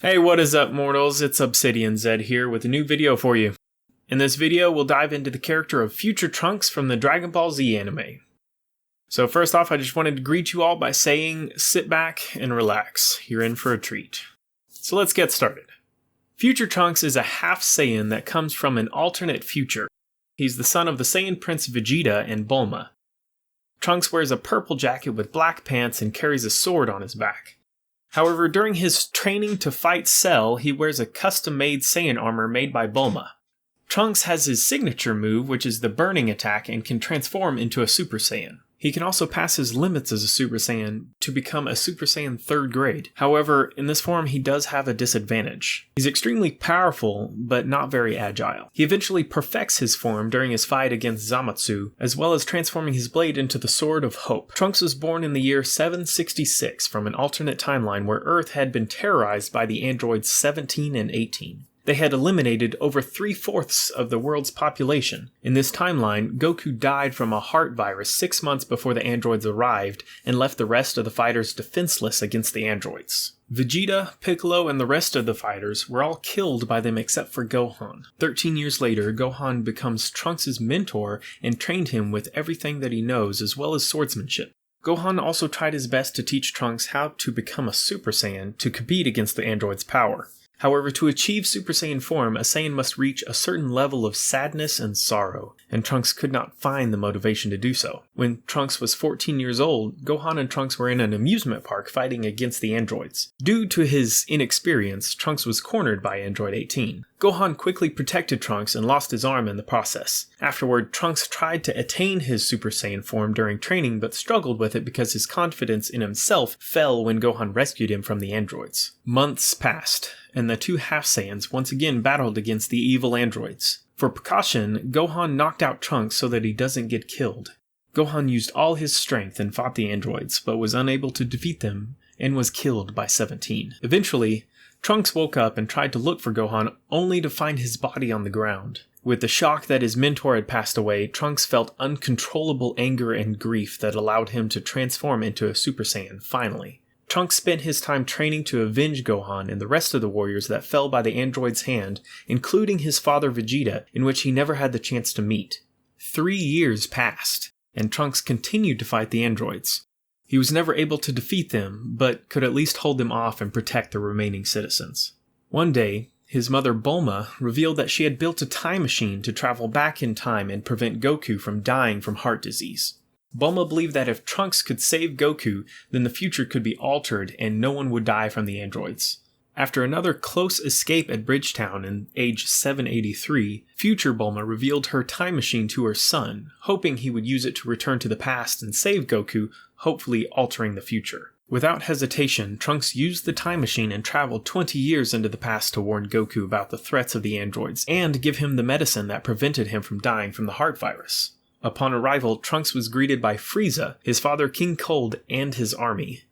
Hey, what is up, mortals? It's ObsidianZed here with a new video for you. In this video, we'll dive into the character of future Trunks from the Dragon Ball Z anime. So first off, I just wanted to greet you all by saying, sit back and relax. You're in for a treat. So let's get started. Future Trunks is a half Saiyan that comes from an alternate future. He's the son of the Saiyan Prince Vegeta and Bulma. Trunks wears a purple jacket with black pants and carries a sword on his back. However, during his training to fight Cell, he wears a custom-made Saiyan armor made by Bulma. Trunks has his signature move, which is the burning attack, and can transform into a Super Saiyan. He can also pass his limits as a Super Saiyan to become a Super Saiyan 3rd grade. However, in this form he does have a disadvantage. He's extremely powerful, but not very agile. He eventually perfects his form during his fight against Zamatsu, as well as transforming his blade into the Sword of Hope. Trunks was born in the year 766 from an alternate timeline where Earth had been terrorized by the androids 17 and 18. They had eliminated over 3/4 of the world's population. In this timeline, Goku died from a heart virus 6 months before the androids arrived and left the rest of the fighters defenseless against the androids. Vegeta, Piccolo, and the rest of the fighters were all killed by them except for Gohan. 13 years later, Gohan becomes Trunks' mentor and trained him with everything that he knows as well as swordsmanship. Gohan also tried his best to teach Trunks how to become a Super Saiyan to compete against the androids' power. However, to achieve Super Saiyan form, a Saiyan must reach a certain level of sadness and sorrow, and Trunks could not find the motivation to do so. When Trunks was 14 years old, Gohan and Trunks were in an amusement park fighting against the androids. Due to his inexperience, Trunks was cornered by Android 18. Gohan quickly protected Trunks and lost his arm in the process. Afterward, Trunks tried to attain his Super Saiyan form during training, but struggled with it because his confidence in himself fell when Gohan rescued him from the androids. Months passed, and the two half Saiyans once again battled against the evil androids. For precaution, Gohan knocked out Trunks so that he doesn't get killed. Gohan used all his strength and fought the androids, but was unable to defeat them, and was killed by 17. Eventually, Trunks woke up and tried to look for Gohan, only to find his body on the ground. With the shock that his mentor had passed away, Trunks felt uncontrollable anger and grief that allowed him to transform into a Super Saiyan finally. Trunks spent his time training to avenge Gohan and the rest of the warriors that fell by the android's hand, including his father Vegeta, in which he never had the chance to meet. 3 years passed, and Trunks continued to fight the androids. He was never able to defeat them, but could at least hold them off and protect the remaining citizens. One day, his mother Bulma revealed that she had built a time machine to travel back in time and prevent Goku from dying from heart disease. Bulma believed that if Trunks could save Goku, then the future could be altered and no one would die from the androids. After another close escape at Bridgetown in age 783, future Bulma revealed her time machine to her son, hoping he would use it to return to the past and save Goku, hopefully altering the future. Without hesitation, Trunks used the time machine and traveled 20 years into the past to warn Goku about the threats of the androids and give him the medicine that prevented him from dying from the heart virus. Upon arrival, Trunks was greeted by Frieza, his father King Cold, and his army.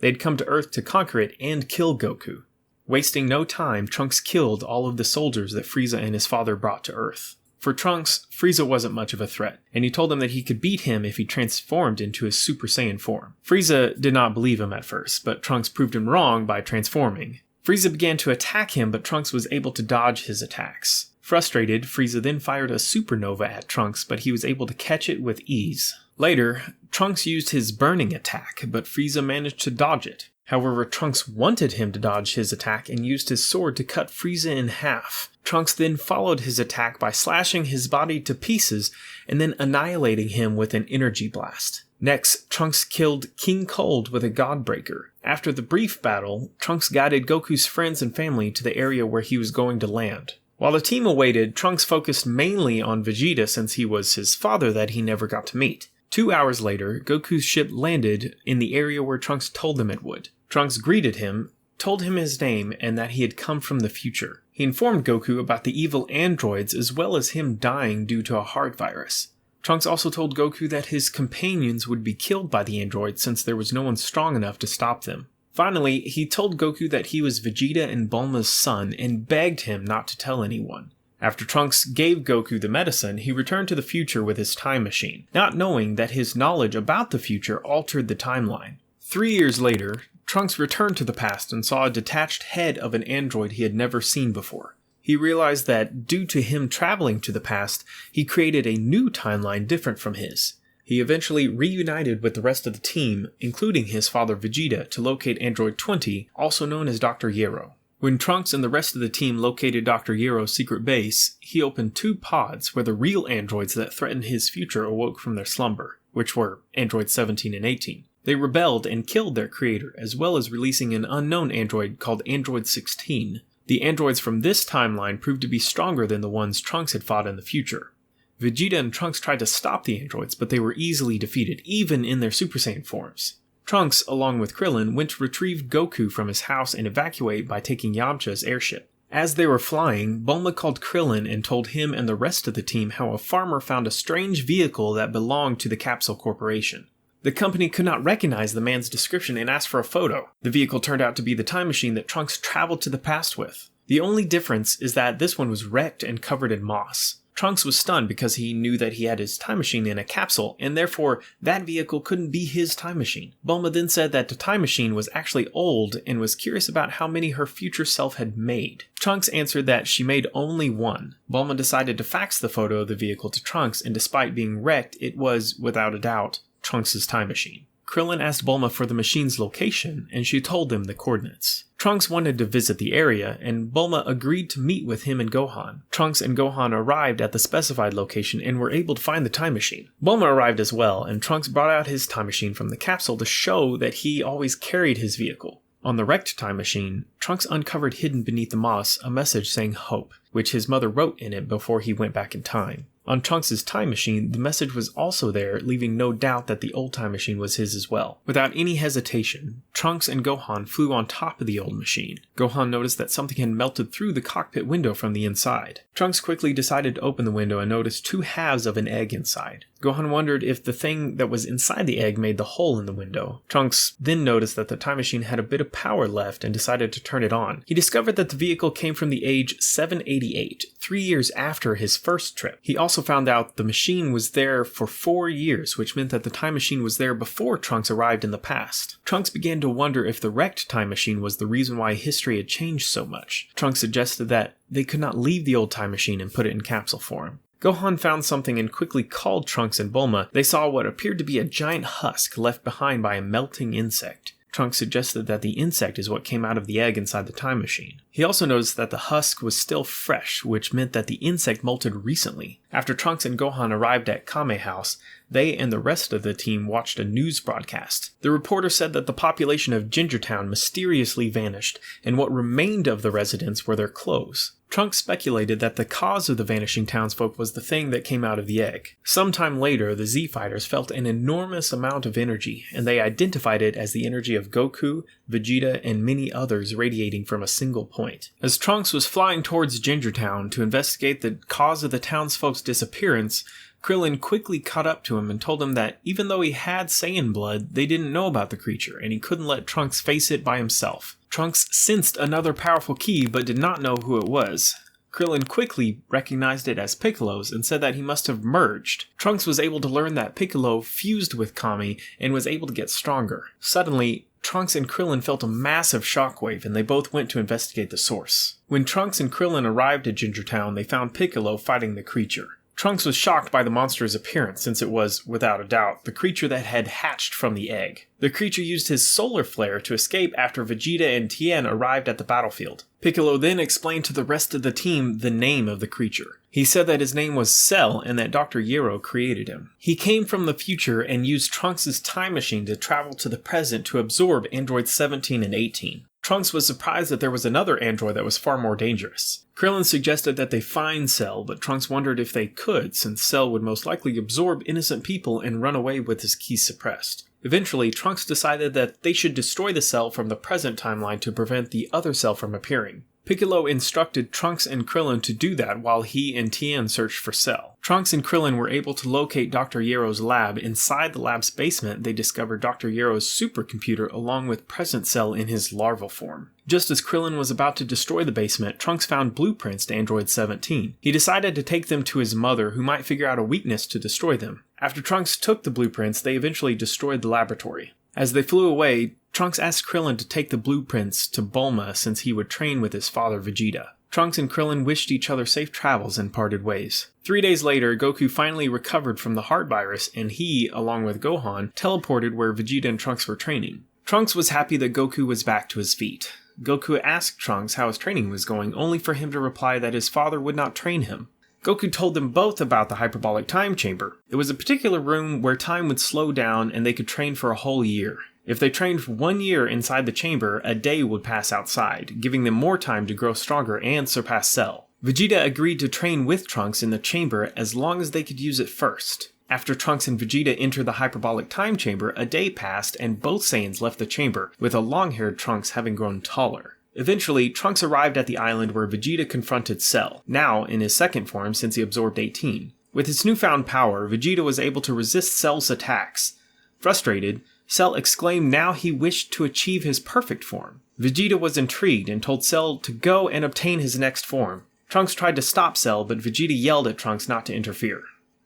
They'd come to Earth to conquer it and kill Goku. Wasting no time, Trunks killed all of the soldiers that Frieza and his father brought to Earth. For Trunks, Frieza wasn't much of a threat, and he told him that he could beat him if he transformed into his Super Saiyan form. Frieza did not believe him at first, but Trunks proved him wrong by transforming. Frieza began to attack him, but Trunks was able to dodge his attacks. Frustrated, Frieza then fired a supernova at Trunks, but he was able to catch it with ease. Later, Trunks used his burning attack, but Frieza managed to dodge it. However, Trunks wanted him to dodge his attack and used his sword to cut Frieza in half. Trunks then followed his attack by slashing his body to pieces and then annihilating him with an energy blast. Next, Trunks killed King Cold with a Godbreaker. After the brief battle, Trunks guided Goku's friends and family to the area where he was going to land. While the team awaited, Trunks focused mainly on Vegeta since he was his father that he never got to meet. 2 hours later, Goku's ship landed in the area where Trunks told them it would. Trunks greeted him, told him his name, and that he had come from the future. He informed Goku about the evil androids as well as him dying due to a heart virus. Trunks also told Goku that his companions would be killed by the androids since there was no one strong enough to stop them. Finally, he told Goku that he was Vegeta and Bulma's son and begged him not to tell anyone. After Trunks gave Goku the medicine, he returned to the future with his time machine, not knowing that his knowledge about the future altered the timeline. 3 years later, Trunks returned to the past and saw a detached head of an android he had never seen before. He realized that due to him traveling to the past, he created a new timeline different from his. He eventually reunited with the rest of the team, including his father Vegeta, to locate Android 20, also known as Dr. Gero. When Trunks and the rest of the team located Dr. Gero's secret base, he opened 2 pods where the real androids that threatened his future awoke from their slumber, which were Androids 17 and 18. They rebelled and killed their creator, as well as releasing an unknown android called Android 16. The androids from this timeline proved to be stronger than the ones Trunks had fought in the future. Vegeta and Trunks tried to stop the androids, but they were easily defeated, even in their Super Saiyan forms. Trunks, along with Krillin, went to retrieve Goku from his house and evacuate by taking Yamcha's airship. As they were flying, Bulma called Krillin and told him and the rest of the team how a farmer found a strange vehicle that belonged to the Capsule Corporation. The company could not recognize the man's description and asked for a photo. The vehicle turned out to be the time machine that Trunks traveled to the past with. The only difference is that this one was wrecked and covered in moss. Trunks was stunned because he knew that he had his time machine in a capsule, and therefore that vehicle couldn't be his time machine. Bulma then said that the time machine was actually old and was curious about how many her future self had made. Trunks answered that she made only one. Bulma decided to fax the photo of the vehicle to Trunks, and despite being wrecked, it was, without a doubt, Trunks' time machine. Krillin asked Bulma for the machine's location, and she told him the coordinates. Trunks wanted to visit the area, and Bulma agreed to meet with him and Gohan. Trunks and Gohan arrived at the specified location and were able to find the time machine. Bulma arrived as well, and Trunks brought out his time machine from the capsule to show that he always carried his vehicle. On the wrecked time machine, Trunks uncovered hidden beneath the moss a message saying hope, which his mother wrote in it before he went back in time. On Trunks' time machine, the message was also there, leaving no doubt that the old time machine was his as well. Without any hesitation, Trunks and Gohan flew on top of the old machine. Gohan noticed that something had melted through the cockpit window from the inside. Trunks quickly decided to open the window and noticed 2 halves of an egg inside. Gohan wondered if the thing that was inside the egg made the hole in the window. Trunks then noticed that the time machine had a bit of power left and decided to turn it on. He discovered that the vehicle came from the age 788, 3 years after his first trip. He also found out the machine was there for 4 years, which meant that the time machine was there before Trunks arrived in the past. Trunks began to wonder if the wrecked time machine was the reason why history had changed so much. Trunks suggested that they could not leave the old time machine and put it in capsule form. Gohan found something and quickly called Trunks and Bulma. They saw what appeared to be a giant husk left behind by a melting insect. Trunks suggested that the insect is what came out of the egg inside the time machine. He also noticed that the husk was still fresh, which meant that the insect molted recently. After Trunks and Gohan arrived at Kame House, they and the rest of the team watched a news broadcast. The reporter said that the population of Gingertown mysteriously vanished, and what remained of the residents were their clothes. Trunks speculated that the cause of the vanishing townsfolk was the thing that came out of the egg. Sometime later, the Z-Fighters felt an enormous amount of energy, and they identified it as the energy of Goku, Vegeta, and many others radiating from a single point. As Trunks was flying towards Gingertown to investigate the cause of the townsfolk's disappearance, Krillin quickly caught up to him and told him that even though he had Saiyan blood, they didn't know about the creature, and he couldn't let Trunks face it by himself. Trunks sensed another powerful ki, but did not know who it was. Krillin quickly recognized it as Piccolo's and said that he must have merged. Trunks was able to learn that Piccolo fused with Kami and was able to get stronger. Suddenly, Trunks and Krillin felt a massive shockwave, and they both went to investigate the source. When Trunks and Krillin arrived at Gingertown, they found Piccolo fighting the creature. Trunks was shocked by the monster's appearance, since it was, without a doubt, the creature that had hatched from the egg. The creature used his solar flare to escape after Vegeta and Tien arrived at the battlefield. Piccolo then explained to the rest of the team the name of the creature. He said that his name was Cell and that Dr. Gero created him. He came from the future and used Trunks' time machine to travel to the present to absorb androids 17 and 18. Trunks was surprised that there was another android that was far more dangerous. Krillin suggested that they find Cell, but Trunks wondered if they could, since Cell would most likely absorb innocent people and run away with his ki suppressed. Eventually, Trunks decided that they should destroy the Cell from the present timeline to prevent the other Cell from appearing. Piccolo instructed Trunks and Krillin to do that while he and Tien searched for Cell. Trunks and Krillin were able to locate Dr. Gero's lab. Inside the lab's basement, they discovered Dr. Gero's supercomputer along with present Cell in his larval form. Just as Krillin was about to destroy the basement, Trunks found blueprints to Android 17. He decided to take them to his mother, who might figure out a weakness to destroy them. After Trunks took the blueprints, they eventually destroyed the laboratory. As they flew away, Trunks asked Krillin to take the blueprints to Bulma since he would train with his father Vegeta. Trunks and Krillin wished each other safe travels and parted ways. 3 days later, Goku finally recovered from the heart virus, and he, along with Gohan, teleported where Vegeta and Trunks were training. Trunks was happy that Goku was back to his feet. Goku asked Trunks how his training was going, only for him to reply that his father would not train him. Goku told them both about the hyperbolic time chamber. It was a particular room where time would slow down and they could train for a whole year. If they trained for 1 year inside the chamber, a day would pass outside, giving them more time to grow stronger and surpass Cell. Vegeta agreed to train with Trunks in the chamber as long as they could use it first. After Trunks and Vegeta entered the hyperbolic time chamber, a day passed and both Saiyans left the chamber, with a long-haired Trunks having grown taller. Eventually, Trunks arrived at the island where Vegeta confronted Cell, now in his second form since he absorbed 18. With his newfound power, Vegeta was able to resist Cell's attacks. Frustrated, Cell exclaimed now he wished to achieve his perfect form. Vegeta was intrigued and told Cell to go and obtain his next form. Trunks tried to stop Cell, but Vegeta yelled at Trunks not to interfere.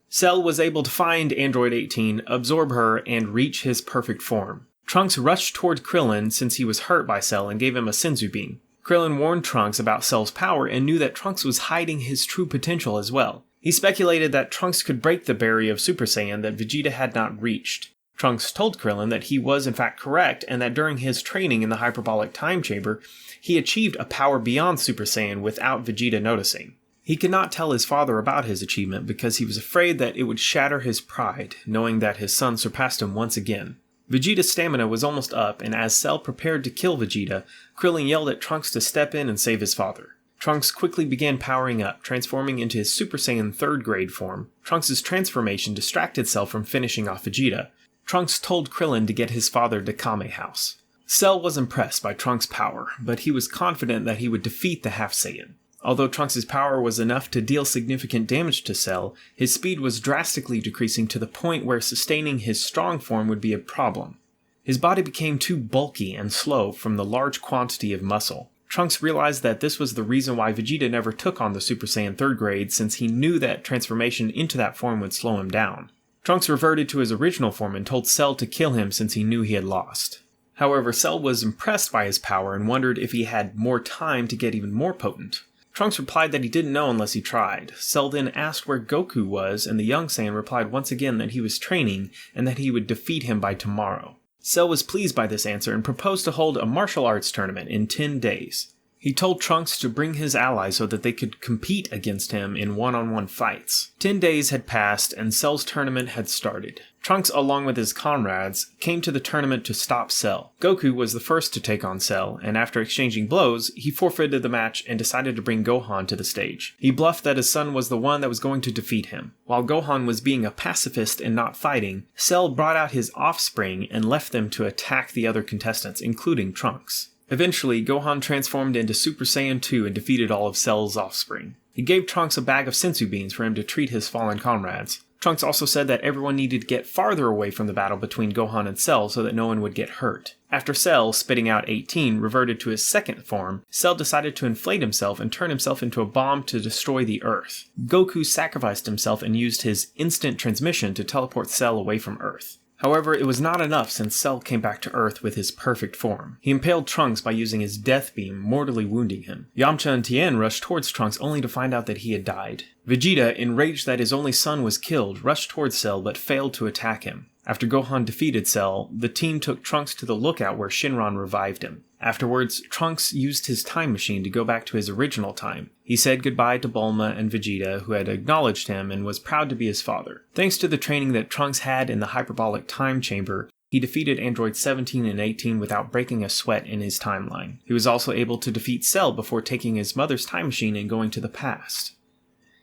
Cell was able to find Android 18, absorb her, and reach his perfect form. Trunks rushed toward Krillin since he was hurt by Cell and gave him a Senzu beam. Krillin warned Trunks about Cell's power and knew that Trunks was hiding his true potential as well. He speculated that Trunks could break the barrier of Super Saiyan that Vegeta had not reached. Trunks told Krillin that he was in fact correct and that during his training in the hyperbolic time chamber, he achieved a power beyond Super Saiyan without Vegeta noticing. He could not tell his father about his achievement because he was afraid that it would shatter his pride, knowing that his son surpassed him once again. Vegeta's stamina was almost up, and as Cell prepared to kill Vegeta, Krillin yelled at Trunks to step in and save his father. Trunks quickly began powering up, transforming into his Super Saiyan 3rd grade form. Trunks' transformation distracted Cell from finishing off Vegeta. Trunks told Krillin to get his father to Kame House. Cell was impressed by Trunks' power, but he was confident that he would defeat the Half Saiyan. Although Trunks' power was enough to deal significant damage to Cell, his speed was drastically decreasing to the point where sustaining his strong form would be a problem. His body became too bulky and slow from the large quantity of muscle. Trunks realized that this was the reason why Vegeta never took on the Super Saiyan 3rd grade, since he knew that transformation into that form would slow him down. Trunks reverted to his original form and told Cell to kill him since he knew he had lost. However, Cell was impressed by his power and wondered if he had more time to get even more potent. Trunks replied that he didn't know unless he tried. Cell then asked where Goku was, and the young Saiyan replied once again that he was training and that he would defeat him by tomorrow. Cell was pleased by this answer and proposed to hold a martial arts tournament in 10 days. He told Trunks to bring his allies so that they could compete against him in one-on-one fights. 10 days had passed and Cell's tournament had started. Trunks, along with his comrades, came to the tournament to stop Cell. Goku was the first to take on Cell, and after exchanging blows, he forfeited the match and decided to bring Gohan to the stage. He bluffed that his son was the one that was going to defeat him. While Gohan was being a pacifist and not fighting, Cell brought out his offspring and left them to attack the other contestants, including Trunks. Eventually, Gohan transformed into Super Saiyan 2 and defeated all of Cell's offspring. He gave Trunks a bag of Senzu beans for him to treat his fallen comrades. Trunks also said that everyone needed to get farther away from the battle between Gohan and Cell so that no one would get hurt. After Cell, spitting out 18, reverted to his second form, Cell decided to inflate himself and turn himself into a bomb to destroy the Earth. Goku sacrificed himself and used his instant transmission to teleport Cell away from Earth. However, it was not enough since Cell came back to Earth with his perfect form. He impaled Trunks by using his death beam, mortally wounding him. Yamcha and Tien rushed towards Trunks only to find out that he had died. Vegeta, enraged that his only son was killed, rushed towards Cell but failed to attack him. After Gohan defeated Cell, the team took Trunks to the lookout where Shinron revived him. Afterwards, Trunks used his time machine to go back to his original time. He said goodbye to Bulma and Vegeta, who had acknowledged him and was proud to be his father. Thanks to the training that Trunks had in the hyperbolic time chamber, he defeated androids 17 and 18 without breaking a sweat in his timeline. He was also able to defeat Cell before taking his mother's time machine and going to the past.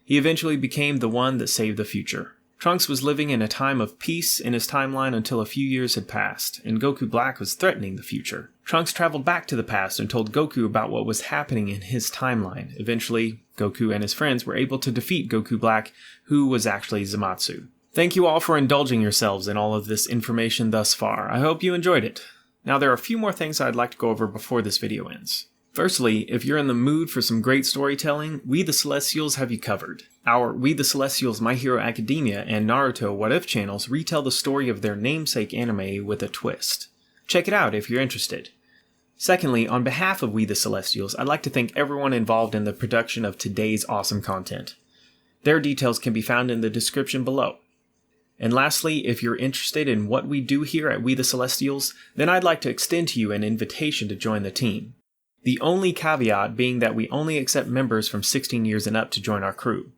He eventually became the one that saved the future. Trunks was living in a time of peace in his timeline until a few years had passed, and Goku Black was threatening the future. Trunks traveled back to the past and told Goku about what was happening in his timeline. Eventually, Goku and his friends were able to defeat Goku Black, who was actually Zamasu. Thank you all for indulging yourselves in all of this information thus far. I hope you enjoyed it. Now there are a few more things I'd like to go over before this video ends. Firstly, if you're in the mood for some great storytelling, We the Celestials have you covered. Our We the Celestials My Hero Academia and Naruto What If channels retell the story of their namesake anime with a twist. Check it out if you're interested. Secondly, on behalf of We the Celestials, I'd like to thank everyone involved in the production of today's awesome content. Their details can be found in the description below. And lastly, if you're interested in what we do here at We the Celestials, then I'd like to extend to you an invitation to join the team. The only caveat being that we only accept members from 16 years and up to join our crew.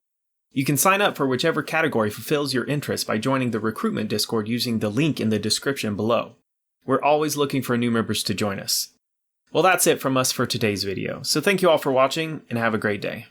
You can sign up for whichever category fulfills your interest by joining the recruitment Discord using the link in the description below. We're always looking for new members to join us. Well, that's it from us for today's video, so thank you all for watching and have a great day.